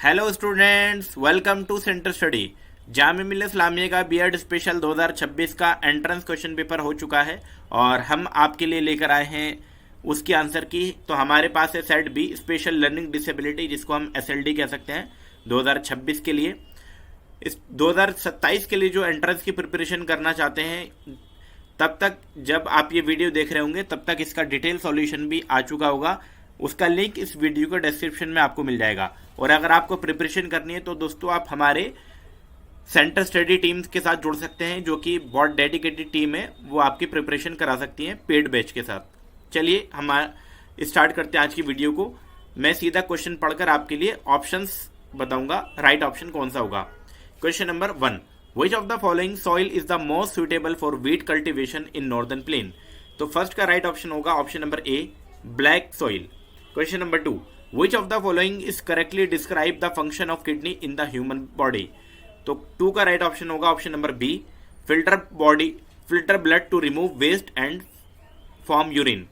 Hello students, welcome to centre study. Jamia Millia Islamia का BEd special 2026 का entrance question paper हो चुका है और हम आपके लिए लेकर आए हैं उसकी आंसर की। तो हमारे पास है set B special learning disability, जिसको हम एसएलडी कह सकते हैं 2026 के लिए। इस 2027 के लिए जो एंट्रेंस की प्रिपरेशन करना चाहते हैं, तब तक जब आप ये वीडियो देख रहे होंगे तब तक इसका डिटेल सॉल्यूशन भी आ चुका होगा। उसका लिंक इस वीडियो के डिस्क्रिप्शन में आपको मिल जाएगा। और अगर आपको प्रिपरेशन करनी है तो दोस्तों आप हमारे सेंटर स्टडी टीम्स के साथ जुड़ सकते हैं, जो कि बहुत डेडिकेटेड टीम है। वो आपकी प्रिपरेशन करा सकती हैं पेड बैच के साथ। चलिए हम स्टार्ट करते हैं आज की वीडियो को। मैं सीधा क्वेश्चन पढ़कर आपके लिए ऑप्शंस बताऊंगा, राइट ऑप्शन कौन सा होगा। Question number 1, which of the following soil is the most suitable for wheat cultivation in northern plain. तो फर्स्ट का राइट ऑप्शन होगा option number A, black soil. Question number 2, which of the following is correctly describe the function of kidney in the human body. तो 2 का right option होगा option number B, filter blood to remove waste and form urine.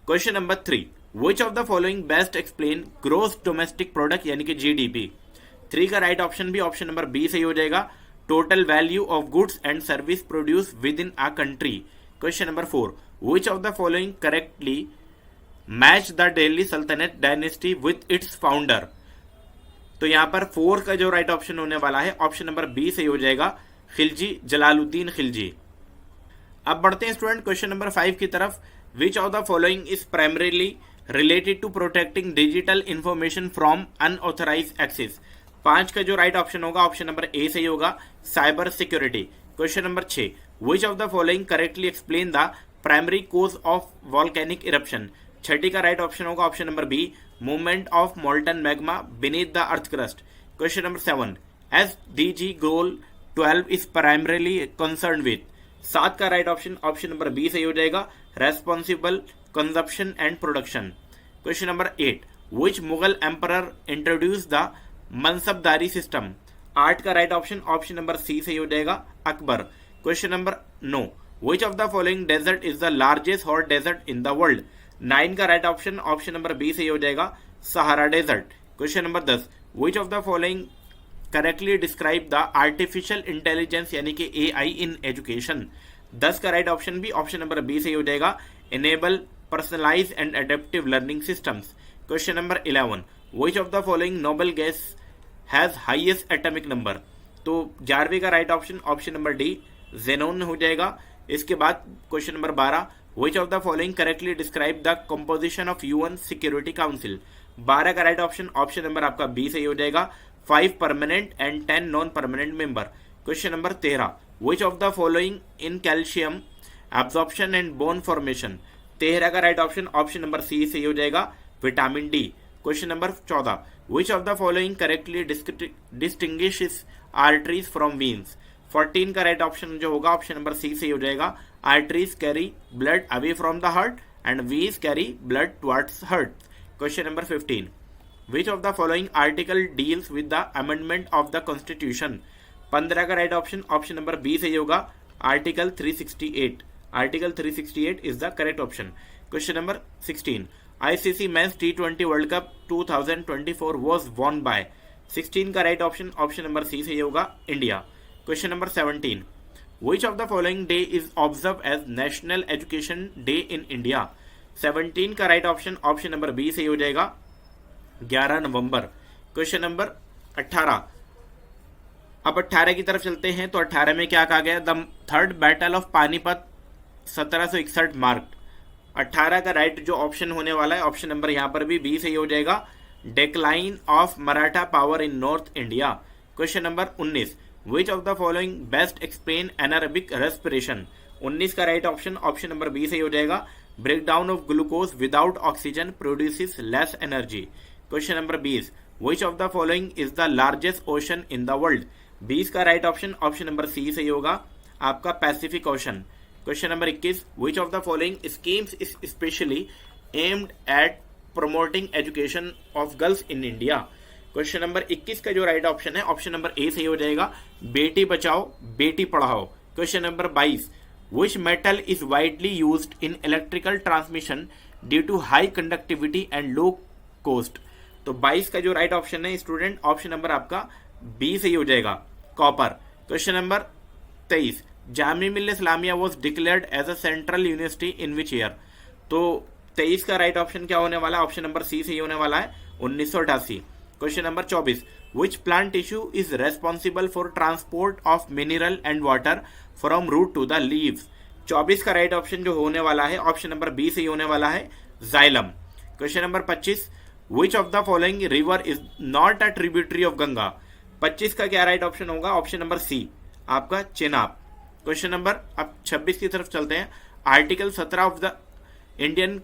Question number 3, which of the following best explain gross domestic product यानी कि GDP. 3 का right option भी option number B सही हो जाएगा, total value of goods and service produce with in a country. Question number 4, which of the following correctly match the Delhi सल्तनत dynasty with its founder. तो यहां पर 4 का जो राइट ऑप्शन होने वाला है ऑप्शन नंबर बी सही हो जाएगा, खिलजी, जलालुद्दीन खिलजी। अब बढ़ते हैं स्टूडेंट क्वेश्चन नंबर 5 की तरफ। Which of the following is primarily related to protecting digital information from unauthorise access. 5 का जो राइट ऑप्शन होगा ऑप्शन नंबर ए सही होगा, cyber security. Question number 6, which of the following correctly explain the primary cause of volcanic eruption. 6 का right option होगा option number B, movement of molten magma beneath the earth crust. Question number 7, SDG goal 12 is primarily concern with. 7 का right option option number B सही हो जाएगा, responsible consumption and production. Question number 8, which Mughal emperor introduce the mansabdari system. 8 का right option option number C सही हो जाएगा, Akbar. Question number 9, which of the following desert is the largest hot desert in the world. 9 का right option option number B सही हो जाएगा, Sahara desert. Question number 10, which of the following correctly describe the artificial intelligence यानी कि AI in education. 10 का right option भी option number B सही हो जाएगा, enable personalise and adaptive learning systems. Question number 11, which of the following noble gas has highest atomic number. तो 11वें का right option option number D, xenon हो जाएगा। इसके बाद question number 12, which of the following correctly describe the composition of UN security council. 12 का right option option number आपका B सही हो जाएगा, 5 permanent and 10 non permanent member. Question number 13, which of the following in calcium absorption and bone formation. 13 का right option option number C सही हो जाएगा, vitamin D. Question number 14, which of the following correctly distinguishes arteries from veins. 14 का right option जो होगा option number C सही हो जाएगा, arteries carry blood away from the heart and veins carry blood towards heart. Question number 15, which of the following article deals with the amendment of the constitution। 15 का right option option number B सही होगा, article 368। Article 368 is the correct option. Question number 16, ICC men's T20 world cup 2024 was won by। 16 का right option option number C सही होगा, India. Question number 17, which of the following day is observed as National Education Day in India। 17 का right option option number B सही हो जाएगा, 11 नवंबर। Question number 18, अब 18 की तरफ चलते हैं। तो 18 में क्या कहा गया, the third battle of Panipat 1761 marked. 18 का राइट जो ऑप्शन होने वाला है ऑप्शन नंबर यहाँ पर भी बी सही हो जाएगा, decline of Maratha power in north India. Question number 19, which of the following best explain anaerobic respiration. 19 का right option option number B सही हो जाएगा, break down of glucose without oxygen produces less energy. Question number 20, which of the following is the largest ocean in the world. 20 का right option option number C सही होगा, आपका Pacific Ocean. Question number 21, which of the following schemes is specially aimed at promoting education of girls in India. Question number 21 का जो right option है option number A सही हो जाएगा, Beti Bachao Beti Padhao. Question number 22, which metal is widely used in electrical transmission due to high conductivity and low cost. तो 22 का जो right option है स्टूडेंट, ऑप्शन नंबर आपका बी सही हो जाएगा, copper. Question number 23, Jamia Millia Islamia was declared as a central university in which year. तो 23 का राइट ऑप्शन क्या होने वाला है, ऑप्शन नंबर सी सही होने वाला है, 1988। Question number 24, which plant tissue is responsible for transport of mineral and water from root to the leaves. 24 का राइट ऑप्शन जो होने वाला है, ऑप्शन नंबर बी सही होने वाला है, xylem. Question number 25, which of the following river is not a tributary of Ganga. 25 का क्या राइट ऑप्शन होगा, ऑप्शन नंबर सी आपका चेनाब। क्वेश्चन नंबर अब 26 की तरफ चलते हैं। Article 17 of the Indian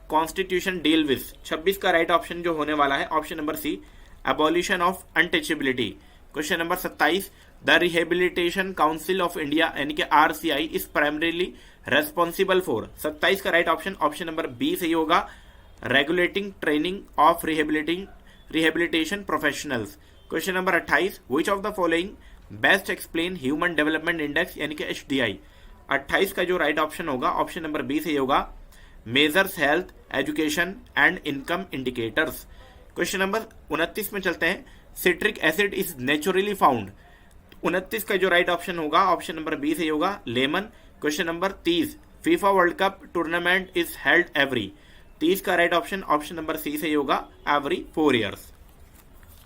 constitution deal with. 26 का राइट ऑप्शन जो होने वाला है, option number C abolition of untouchability. Question number 27, the rehabilitation council of India यानी कि RCI is primarily responsible for. 27 का right option, option number B सही होगा, regulating training of rehabilitation professionals. Question number 28, which of the following best explain human development index यानी कि HDI। 28 का जो right option होगा, ऑप्शन नंबर बी सही होगा, measures health education and income indicators. Question number 29 में चलते हैं। Citric acid is naturally found. 29 का जो राइट ऑप्शन होगा, ऑप्शन नंबर बी सही होगा, lemon. Question number 30, FIFA world cup tournament is held every. 30 का right option, option number C सही होगा, एवरी 4 ईयर्स।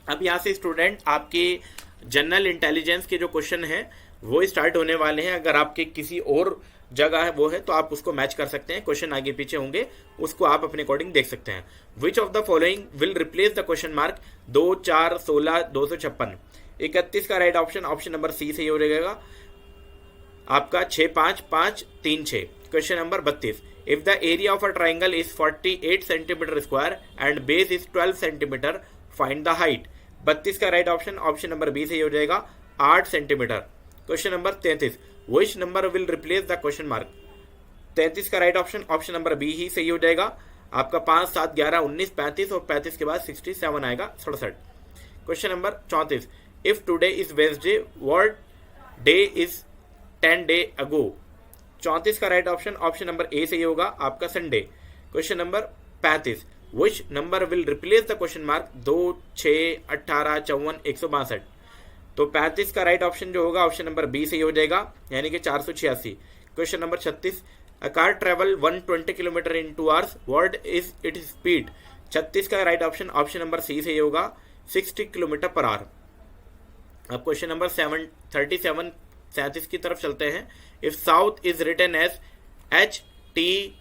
अब यहाँ से स्टूडेंट आपके जनरल इंटेलिजेंस के जो क्वेश्चन है वो स्टार्ट होने वाले हैं। अगर आपके किसी और जगह है वो है तो आप उसको मैच कर सकते हैं, क्वेश्चन आगे पीछे होंगे उसको आप अपने अकॉर्डिंग देख सकते हैं। Which of the following will replace the question mark 2, 4, 16, 256। 31 का right option, option number C सही हो जाएगा आपका 6, 5, 5, 3, 6। Question number 32, if the area of a triangle is 48 centimetre square and base is 12 centimetre, find the height. 32 का right option, option number B सही हो जाएगा, 8 centimetre. Question number 33, which number will replace the question mark. 33 का right option, option number B ही सही हो जाएगा आपका, 5, 7, 11, 19, 35 और 35 के बाद 67 आएगा, 67। Question number 34, if today is Wednesday what day is 10 day ago. 34 का right option, option number A सही होगा आपका, Sunday. Question number 35, which number will replace the question mark 2, 6, 18, 54, 162। तो 35 का राइट ऑप्शन जो होगा, ऑप्शन नंबर बी सही हो जाएगा यानी कि 486। Question number 36, a car travel 120 kilometre in 2 hours, what is it speed. 36 का right option, option number C सही होगा, 60 किलोमीटर पर आवर। अब क्वेश्चन नंबर 37 की तरफ चलते हैं। If south is written as HTUOS,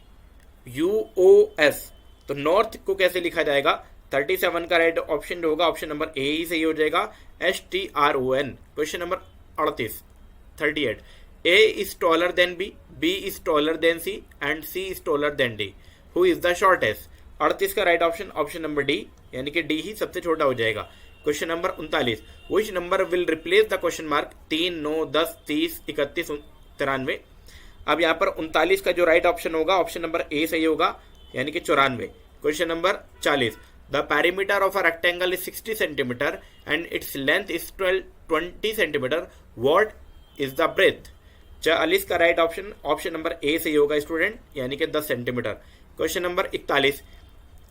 तो नॉर्थ को कैसे लिखा जाएगा। 37 का राइट ऑप्शन जो होगा, ऑप्शन नंबर ए ही सही हो जाएगा, STRON। Question number 38, A is taller than B, B is taller than C and C is taller than D. Who is the shortest? 38 का right option, option number D यानी कि D ही सबसे छोटा हो जाएगा। Question number 39, which number will replace the question mark 3, 9, 10, 30, 31, 93। अब यहाँ पर 39 का जो राइट ऑप्शन होगा, ऑप्शन नंबर ए सही होगा यानी कि 94। Question number 40, the perimeter of a rectangle is 60 centimetre and its length is 20 centimetre, what is the breadth. 40 का right option, option number A सही होगा स्टूडेंट यानी कि 10 centimetre. Question number 41,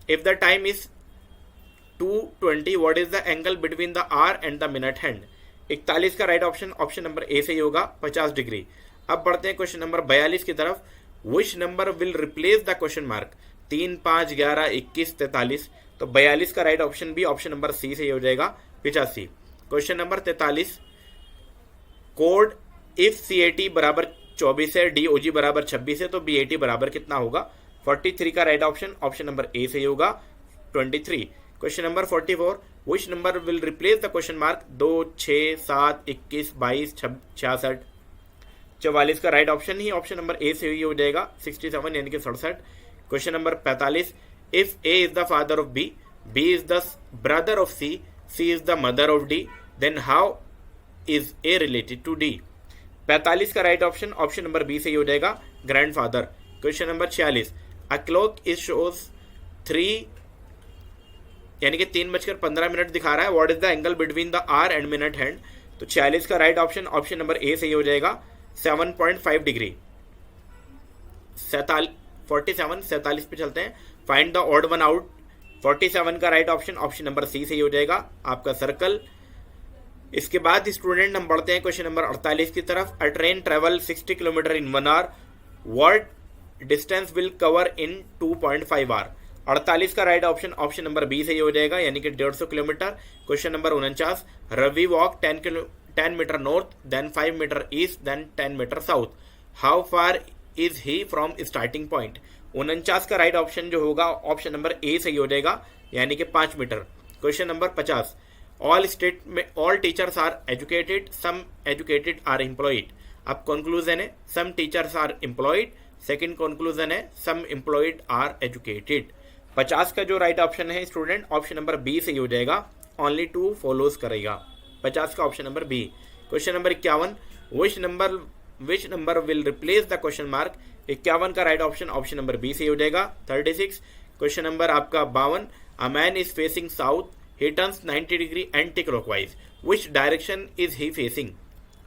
if the time is 2:20, what is the angle between the hour and the minute hand. 41 का right option, option number A सही होगा, 50 degree. अब बढ़ते हैं क्वेश्चन नंबर 42 की तरफ। विच number will replace the question mark 3, 5, 11, 21, 43। तो 42 का राइट ऑप्शन भी, ऑप्शन नंबर सी सही हो जाएगा, 85। Question number 43, code if CAT बराबर 24 है, DOG बराबर 26 है, तो BAT बराबर कितना होगा। 43 का right option, option number A सही होगा, 23। Question number 44, which number will replace the question mark 2, 6, 7, 21, 22, 66। 44 का राइट ऑप्शन ही, ऑप्शन नंबर ए सही हो जाएगा, 67 यानी कि 67। Question number 45, if A is the father of B, B is the brother of C, C is the mother of D, then how is A related to D। 45 का right option, option number B सही हो जाएगा, grandfather. Question number 46, a clock is shows 3 यानी कि 3:15 दिखा रहा है, what is the angle between the hour and minute hand. तो 46 का right option, option number A सही हो जाएगा, 7.5 डिग्री। 47 पे चलते हैं। Find the odd one out 47 का right option option number C सही हो जाएगा, आपका सर्कल। इसके बाद स्टूडेंट हम बढ़ते हैं क्वेश्चन नंबर 48 की तरफ। A train travel 60 kilometre in 1 hour, what distance will cover in 2.5 hour. 48 का right option option number B सही हो जाएगा, यानी कि 150 kilometre. Question number 49, Ravi walk 10 metre north, then 5 metre east, then 10 metre south, how far is he from starting point. 49 का right option जो होगा option number A सही हो जाएगा, यानी कि 5 metre. Question number 50, all state में all teachers are educated, some educated are employed. अब कंक्लूजन है some teachers are employed, second conclusion है सम एम्प्लॉयड आर एजुकेटेड। 50 का जो राइट ऑप्शन है स्टूडेंट ऑप्शन नंबर बी सही हो जाएगा, ओनली टू फॉलोज करेगा। 50 का option number B. Question number 51, which number will replace the question mark. 51 का right option option number B सही हो जाएगा। 36 क्वेश्चन नंबर आपका 52, a man is facing south, he turns 90 degree anti clockwise, which direction is he facing.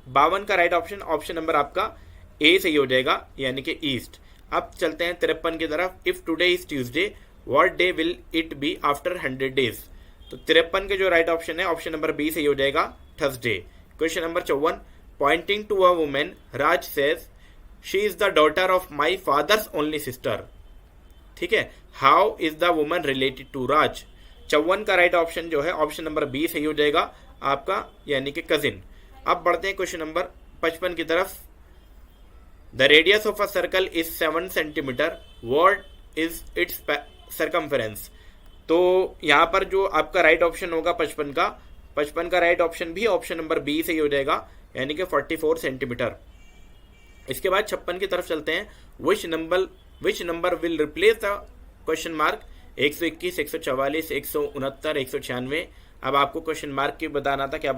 52 का right option option number आपका ए सही हो जाएगा, यानी कि ईस्ट। अब चलते हैं 53 की तरफ। If today is Tuesday, what day will it be after 100 days. तो 53 के जो राइट ऑप्शन है ऑप्शन नंबर बी सही हो जाएगा, Thursday. Question number 54, pointing to a woman, Raj says she is the daughter of my father's only sister. ठीक है, how is the woman related to Raj. 54 का राइट ऑप्शन जो है ऑप्शन नंबर बी सही हो जाएगा आपका, यानी कि कजिन। अब बढ़ते हैं क्वेश्चन नंबर 55 की तरफ। The radius of a circle is 7 centimetre, what is it's circumference. तो यहाँ पर जो आपका राइट ऑप्शन होगा 55 का राइट ऑप्शन भी ऑप्शन नंबर बी सही हो जाएगा, यानी कि 44 सेंटीमीटर। इसके बाद 56 की तरफ चलते हैं। विच number will replace the question mark. 121, 144, 169, 196। अब आपको क्वेश्चन मार्क की बताना था क्या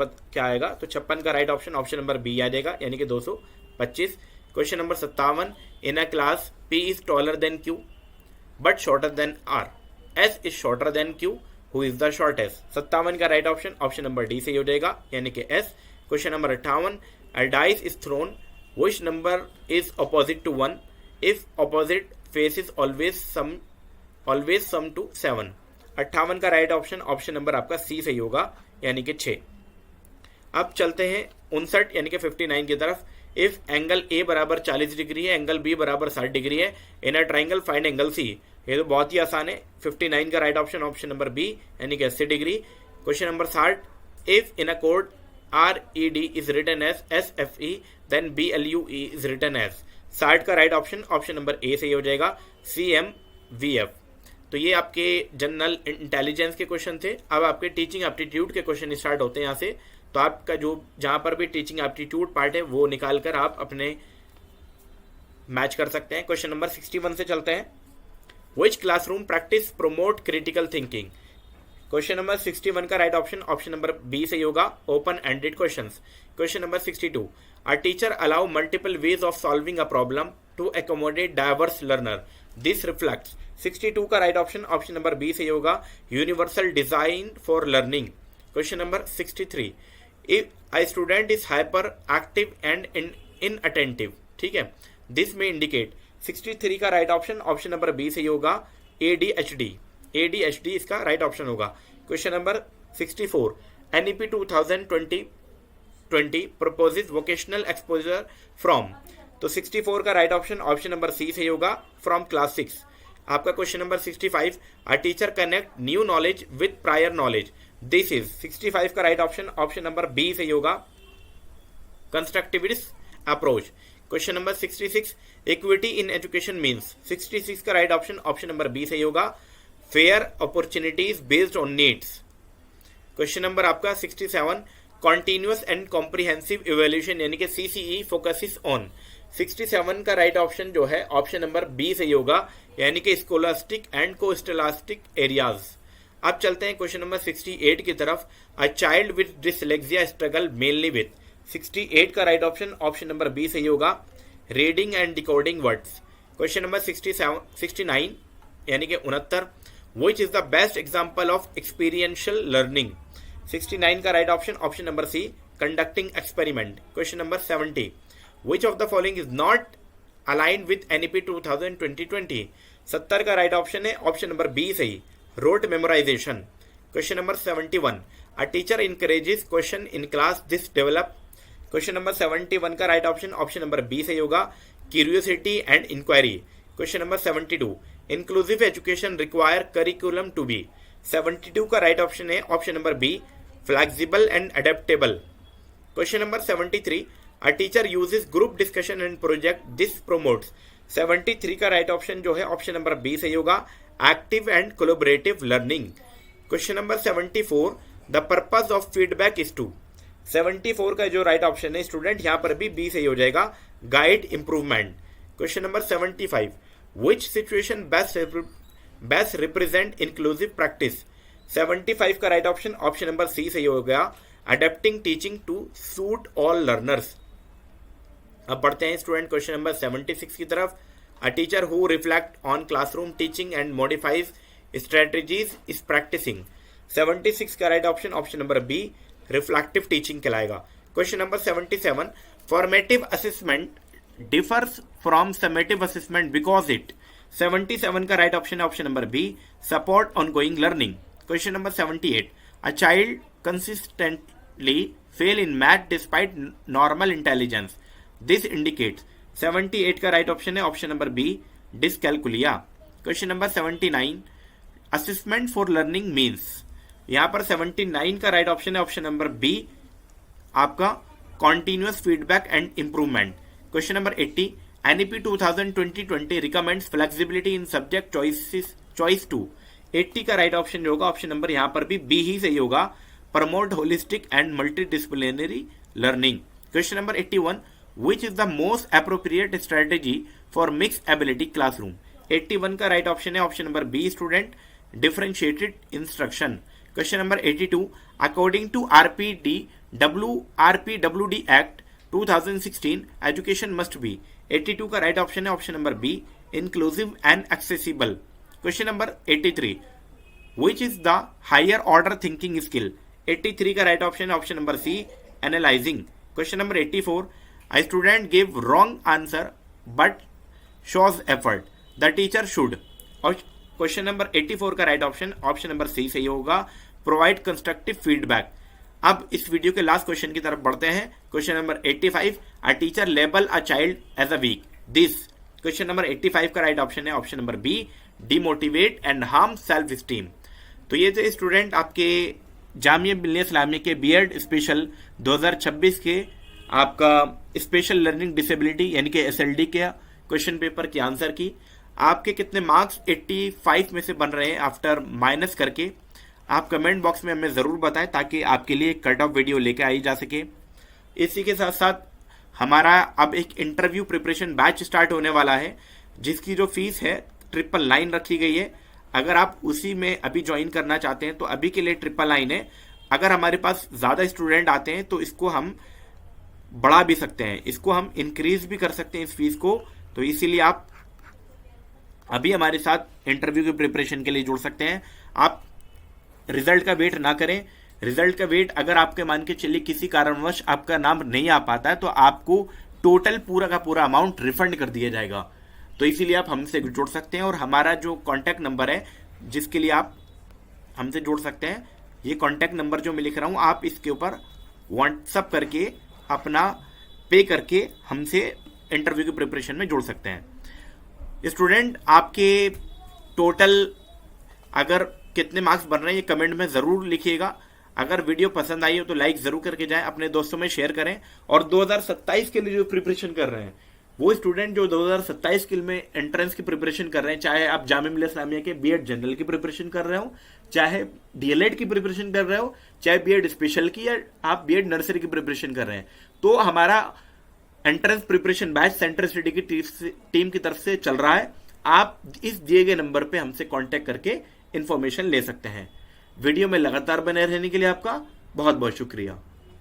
आएगा, तो 56 का right option option number B आ जाएगा, यानी कि 225। Question number 57, in a class P is taller than Q but shorter than R, S is shorter than Q, who is the shortest. 57 का right option option number D सही हो जाएगा, यानी कि S. Question number 58, a dice is thrown, which number is opposite to 1, if opposite face is always some to 7। 58 का right option option number आपका सी सही होगा, यानी कि 6। अब चलते हैं 59 यानी कि 59 की तरफ। इफ एंगल ए बराबर 40 डिग्री है, एंगल बी बराबर 60 डिग्री है, in a triangle find angle C. ये तो बहुत ही आसान है। 59 का right option option number B, यानी कि 80 degree. Question number 60, if in a code R E D is written as S F E, then B L U E is written as. 60 का right option option number A सही हो जाएगा, C M V F. तो ये आपके general intelligence के question थे। अब आपके टीचिंग एप्टीट्यूड के क्वेश्चन स्टार्ट होते हैं यहाँ से। तो आपका जो जहाँ पर भी टीचिंग एप्टीट्यूड पार्ट है वो निकाल कर आप अपने मैच कर सकते हैं। क्वेश्चन नंबर 61 से चलते हैं। Which classroom practice promote critical thinking. Question number 61 का right option option number B सही होगा, open ended questions. Question number 62, a teacher allow multiple ways of solving a problem to accommodate diverse learner, this reflects. 62 का right option option number B सही होगा, universal design for learning. Question number 63, if a student is hyper active and inattentive, ठीक है, this में indicate. 63 का right option option number B सही होगा, ADHD। ADHD इसका राइट ऑप्शन होगा। Question number 64, NEP 2020 proposes vocational exposure from. तो 64 का right option option number C सही होगा, फ्रॉम क्लास 6। आपका question number 65, a teacher connect new knowledge with prior knowledge, this is. 65 का right option option number B सही होगा, constructivist approach. Question number 66, equity in education means. 66 का right option option number B सही होगा, fair opportunities based on needs. Question number आपका 67, continuous and comprehensive evaluation यानी कि CCE focuses on. 67 का right option जो है ऑप्शन नंबर बी सही होगा, यानी कि स्कोलास्टिक एंड कोस्टलास्टिक एरियाज। अब चलते हैं क्वेश्चन नंबर 68 की तरफ। A child with dyslexia struggle mainly with. 68 का right option option number B सही होगा, reading and decoding words. Question number 69 यानी कि 69, which is the best example of experiential learning. 69 का right option option number C, conducting experiment. Question number 70, which of the following is not aligned with NEP 2020। 70 का right option है option number B सही, rote memorization. Question number 71. A teacher encourages question in class. This develop. Question number 71 का right option option number B सही होगा, curiosity and inquiry. Question number 72. Inclusive education require curriculum to be. 72 का right option है option number B, flexible and adaptable. Question number 73. A teacher uses group discussion and project. This promotes. 73 का right option जो है option number B सही होगा, active and collaborative learning. Question number 74. The purpose of feedback is to. 74 का जो right option है student यहाँ पर भी बी सही हो जाएगा, guide improvement. Question number 75. Which situation best represent inclusive practice. 75 का right option option number C सही हो गया, adapting teaching to suit all learners. अब बढ़ते हैं स्टूडेंट क्वेश्चन नंबर 76 की तरफ. A teacher who reflect on classroom teaching and modifies strategies is practicing. 76 का right option option number B, reflective teaching कहलाएगा. Question number 77. Formative assessment differs from summative assessment because it. 77 का right option option number B, support ongoing learning. Question number 78. A child consistently fail in math despite normal intelligence. This indicates. 78 का right option है option number B, dyscalculia. Question number 79. Assessment for learning means. यहां पर 79 का right option है option number B, आपका continuous feedback and improvement. Question number 80. NEP 2020 recommends flexibility in subject choice to. 80 का right option होगा option number यहां पर भी बी ही सही होगा, promote holistic and multidisciplinary learning. Question number 81. Which is the most appropriate strategy for mixed ability classroom. 81 का right option है option number B student, differentiated instruction. Question number 82. According to RPWD act 2016 education must be. 82 का right option है option number B, inclusive and accessible. Question number 83. Which is the higher order thinking skill. 83 का right option है option number C, analysing. Question number 84. A student gave wrong answer but shows effort. The teacher should. और question number 84 का right option option number C सही होगा, provide constructive feedback. अब इस video के last question की तरफ बढ़ते हैं. Question number 85. A teacher label a child as a weak. This. Question number 85 का राइट ऑप्शन है option number B, demotivate and harm self esteem. तो ये थे स्टूडेंट आपके जामिया मिल्लिया इस्लामिया के बीएड स्पेशल 2026 के आपका स्पेशल लर्निंग डिसेबिलिटी यानी कि एसएलडी के क्वेश्चन पेपर के आंसर की. आपके कितने मार्क्स 85 में से बन रहे हैं आफ्टर माइनस करके आप कमेंट बॉक्स में हमें ज़रूर बताएं ताकि आपके लिए कट ऑफ वीडियो लेके आई जा सके. इसी के साथ साथ हमारा अब एक इंटरव्यू प्रिपरेशन बैच स्टार्ट होने वाला है जिसकी जो फीस है 999 रखी गई है. अगर आप उसी में अभी ज्वाइन करना चाहते हैं तो अभी के लिए 999 है. अगर हमारे पास ज़्यादा स्टूडेंट आते हैं तो इसको हम बढ़ा भी सकते हैं, इसको हम इंक्रीज भी कर सकते हैं इस फीस को. तो इसीलिए आप अभी हमारे साथ इंटरव्यू की प्रिपरेशन के लिए जुड़ सकते हैं. आप रिजल्ट का वेट ना करें. रिजल्ट का वेट अगर आपके मान के चलिए किसी कारणवश आपका नाम नहीं आ पाता है तो आपको टोटल पूरा का पूरा अमाउंट रिफंड कर दिया जाएगा. तो इसीलिए आप हमसे जुड़ सकते हैं. और हमारा जो कॉन्टैक्ट नंबर है जिसके लिए आप हमसे जुड़ सकते हैं, ये कॉन्टैक्ट नंबर जो मैं लिख रहा हूँ आप इसके ऊपर व्हाट्सअप करके अपना पे करके हमसे इंटरव्यू की प्रिपरेशन में जुड़ सकते हैं. स्टूडेंट आपके टोटल अगर कितने मार्क्स बन रहे हैं ये कमेंट में ज़रूर लिखिएगा. अगर वीडियो पसंद आई हो तो लाइक ज़रूर करके जाएं, अपने दोस्तों में शेयर करें. और 2027 के लिए जो प्रिपरेशन कर रहे हैं वो स्टूडेंट जो 2027 के में एंट्रेंस की प्रिपरेशन कर रहे हैं, चाहे आप जामिया मिल्लिया इस्लामिया के बीएड जनरल की प्रिपरेशन कर रहे हो, चाहे डीएलएड की प्रिपरेशन कर रहे हो, चाहे बीएड स्पेशल की या आप बीएड नर्सरी की प्रिपरेशन कर रहे हैं, तो हमारा entrance preparation batch centre study की टीम की तरफ से चल रहा है. आप इस दिए गए नंबर पे हमसे कांटेक्ट करके इन्फॉर्मेशन ले सकते हैं. वीडियो में लगातार बने रहने के लिए आपका बहुत बहुत शुक्रिया.